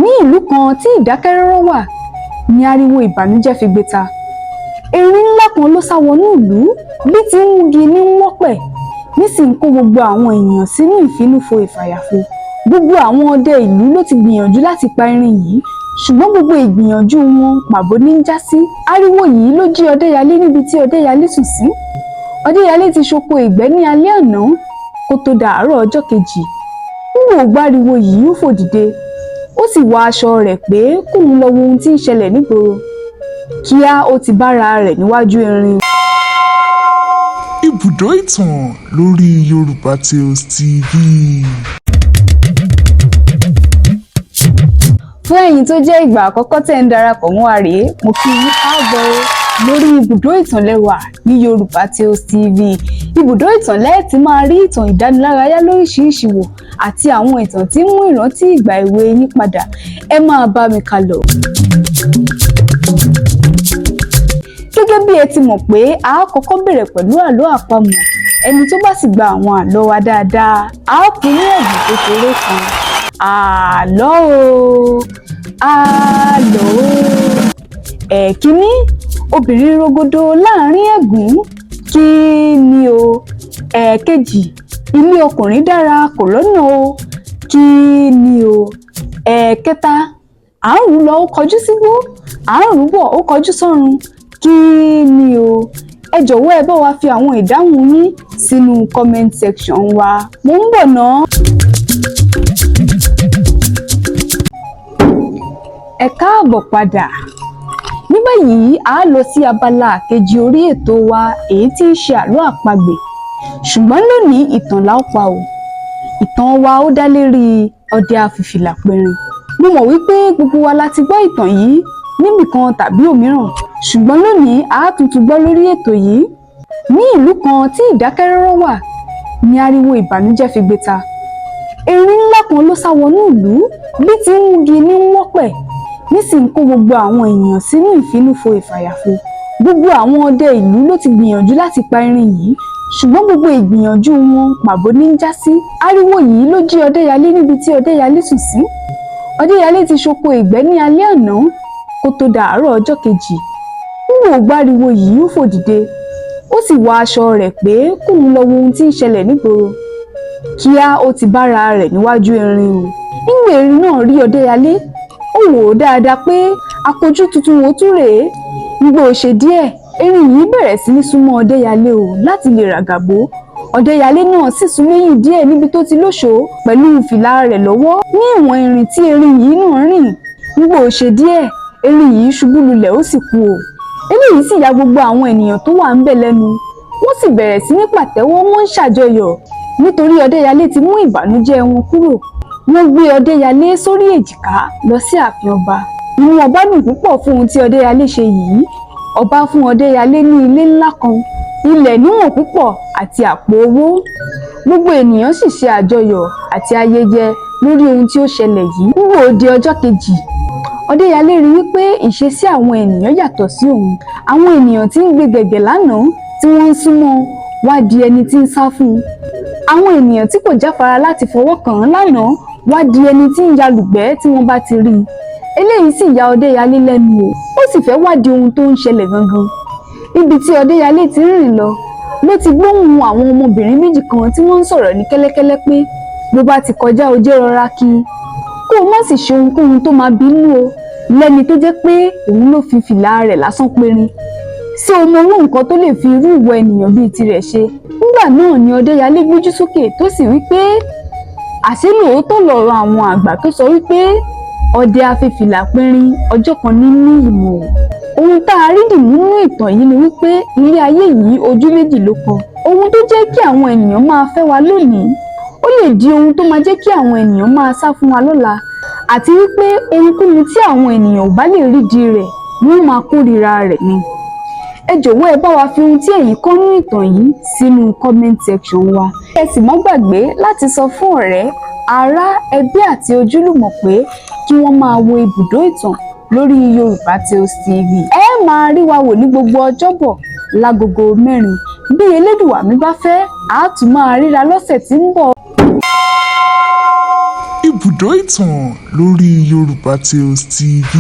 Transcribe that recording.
Ní ìlú kan tí ìdákẹ́rọ́rọ́ wà ni ariwo ìbànújẹ́ fi gbé ta. Erin ńlá kan ló sá wọnú ìlú, bí ti ń wugi ní wọ́pẹ̀, nísìnyí kó gbogbo àwọn èèyàn sínú ìfínúfo ìfàyàfo. Gbogbo àwọn ọdẹ ìlú ló ti gbìyànjú láti pa erin yìí, ṣùgbọ́n gbogbo ìgbìyànjú wọn pàbó ní ń já sí. Ariwo yìí ló jí Ọdẹ́yalé níbi tí Ọdẹ́yalé sùn sí. Ọdẹ́yalé ti ṣoko ìgbẹ́ ní alẹ́ àná kó tó dàárọ̀ ọjọ́ kejì. Nígbà ó gbáriwo yìí ó fò dìde, ó sì wọ aṣọ rẹ̀ pé kóun lọ wo ohun tí ń ṣẹlẹ̀ nígboro. Kíá ó ti bára rẹ̀ níwájú erin. Ibùdó ìtàn lórí Yorùbá Tales TV. Fún ẹ̀yin tó jẹ́ ìgbà àkọ́kọ́ tẹ́ ń darapọ̀ mọ́ wa rèé, mo kí yín káàbọ̀ lórí ibùdó ìtàn lẹ́wà ní Yorùbá Tales TV. Ibùdó ìtàn lẹ́ẹ̀tì máa rí ìtàn ìdánilárayá lóríṣiríṣi wò àti àwọn ìtàn tí ń mú ìrántí ìgbà èwe yín padà. Ẹ máa bá mi kà lọ. Gẹ́gẹ́ bí ẹ ti mọ̀ pé a kọ́kọ́ bẹ̀rẹ̀ pẹ̀lú àlọ́ àpamọ̀. Ẹni tó bá sì gba àwọn àlọ́ wa dáadáa, a ó fún ní ẹ̀bùn kékeré kan. Àlọ́ o, àlọ́ o. Ẹ̀kíní, obìnrin rogodo láàrin ẹ̀gún. Kí ni o? Ẹ̀kejì, ilé ọkùnrin dára kò lọ́nà o. Kí ni o? Ẹ̀kẹta, à ń rù lọ ó kọjú sígbó, à ń rù bọ̀ ó kọjú sọ́run. Kí ni o? Ẹ jọ̀wọ́ ẹ bá wa fi àwọn ìdáhùn yín sínú comment section wa. Mo ń bọ̀ ná. Ẹ káàbọ̀ padà. Ní báyìí a lọ sí abala kejì orí ètò wa èyí tí ń ṣe àlọ́ àpagbè. Ṣùgbọ́n lónìí ìtàn la ó pa o. Ìtàn wa ó dá lérí ọdẹ afìfìlà perin. Mo mọ̀ wípé gbogbo wa la ti gbọ́ ìtàn yìí níbìkan tàbí òmíràn. Ṣùgbọ́n lónìí a tuntun gbọ́ lórí ètò yìí. Ní ìlú kan tí ìdákẹ́rọ́rọ́ wà ni ariwo ìbànújẹ́ fi gbé ta. Erin ńlá kan ló sá wọnú ìlú, bí ti ń wugi ní wọ́pẹ̀, nísìnyí kó gbogbo àwọn èèyàn sínú ìfínúfo ìfàyàfo. Gbogbo àwọn ọdẹ ìlú ló ti gbìyànjú láti pa erin yìí, ṣùgbọ́n gbogbo ìgbìyànjú wọn pàbó ní ń já sí. Ariwo yìí ló jí Ọdẹ́yalé níbi tí Ọdẹ́yalé sùn sí. Ọdẹ́yalé ti ṣoko ìgbẹ́ ní alẹ́ àná kó tó dàárọ̀ ọjọ́ kejì. Nígbà ó gbáriwo yìí ó fò dìde, ó sì wọ aṣọ rẹ̀ pé kóun lọ wo ohun tí ń ṣẹlẹ̀ nígboro. Kíá ó ti bára rẹ̀ níwájú erin o. Nígbà erin náà rí Ọdẹ́yalé, ó wò ó dáadáa pé akojú tuntun wo tún rèé. Nígbà ó ṣe díẹ̀, erin yìí bẹ̀rẹ̀ sí ní súnmọ́ Ọdẹ́yalé o láti lè ràgàbó. Ọdẹ́yalé náà sì sún lẹ́yìn díẹ̀ níbi tó ti lóṣòó pẹ̀lú fìlà rẹ̀ lọ́wọ́ ní ìwọ̀n ìrìn tí erin yìí náà rìn. Nígbà ó ṣe díẹ̀, erin yìí ṣubú lulẹ̀ ó sì kú o. Eléyìí sì ya gbogbo àwọn ènìyàn tó wà ń bẹ̀ lẹ́nu. Wọ́n sì bẹ̀rẹ̀ sí ní pàtẹ́wọ́, wọ́n ń ṣàjọyọ̀ nítorí Ọdẹ́yalé ti mú ìbànújẹ́ wọn kúrò. Wọ́n gbé Ọdẹ́yalé sórí èjìká lọ sí ààfin ọba. Inú ọba dùn púpọ̀ fún ohun tí Ọdẹ́yalé ṣe yìí. Ọba fún Ọdẹ́yalé ní ilé ńlá kan, ilẹ̀ níwọ̀n púpọ̀ àti àpò owó. Gbogbo ènìyàn sì ṣe àjọyọ̀ àti ayẹyẹ lórí ohun tí ó ṣẹlẹ̀ yìí. Nígbà ó di ọjọ́ kejì, Ọdẹ́yalé rí wípé ìṣesí àwọn ènìyàn yàtọ̀ sí òun. Àwọn ènìyàn tí ń gbé gẹ̀gẹ̀ lánàá tí wọ́n ń súnmọ́ wá di ẹni tí ń sá fún un. Àwọn ènìyàn tí kò jáfara láti fọwọ́ kàn án lánàá wá di ẹni tí ń yalùgbẹ́ tí wọ́n bá ti rí i. Eléyìí sì ya Ọdẹ́yalé lẹ́nu o. Ó sì fẹ́ wádìí ohun tó ń ṣẹlẹ̀ gangan. Níbi tí Ọdẹ́yalé ti ń rìn lọ ló ti gbóhùn àwọn ọmọbìnrin méjì kan tí wọ́n ń sọ̀rọ̀ ní kẹ́lẹ́kẹ́lẹ́ pé bó bá ti kọjá o jẹ́ rọra kí kó o má sì ṣe ohunkóhun tó máa bínú o, lẹ́ni tó jẹ́ pé òun ló fi fìlà rẹ̀ lásán perin. Ṣé o mọ ohun nǹkan tó lè fi irú ìwọ ènìyàn bíi tirẹ̀ ṣe? Nígbà náà ni Ọdẹ́yalé gbójú sókè tó sì wí pé àṣé lóòótọ́ lọ̀rọ̀ àwọn àgbà tó sọ wípé ọdẹ afẹ́fìlà perin ọjọ́ kan ní ìmọ̀. Ohun tá a rí dìmú nínú ìtàn yìí ni wípé ilé ayé yìí ojú méjì ló kọ. Ohun tó jẹ́ kí àwọn ènìyàn máa fẹ́ wa lónìí, ó lè di ohun tó máa jẹ́ kí àwọn ènìyàn máa sá fún wa lọ́la. Àti wípé ohunkóhun tí àwọn ènìyàn ò bá lè rí di rẹ̀, wọ́n máa kórìíra rẹ̀ ni. Ẹ jọ̀wọ́ ẹ bá wa fi ohun tí ẹ̀yin kọ́ nínú ìtàn yìí sínú comment section wa. Ẹ sì má gbàgbé láti sọ fún ọ̀rẹ́, ará, ẹbí àti ojúlùmọ̀ pé kí wọ́n máa wo ibùdó ìtàn lórí Yorùbá Tales TV. Ẹ máa rí wa wò ní gbogbo ọjọ́bọ̀ lágogo 4. Bí Elédùwà mi bá fẹ́, a tún máa ríra lọ́sẹ̀ tí ń bọ̀. ibùdó ìtàn lórí Yorùbá Tales TV.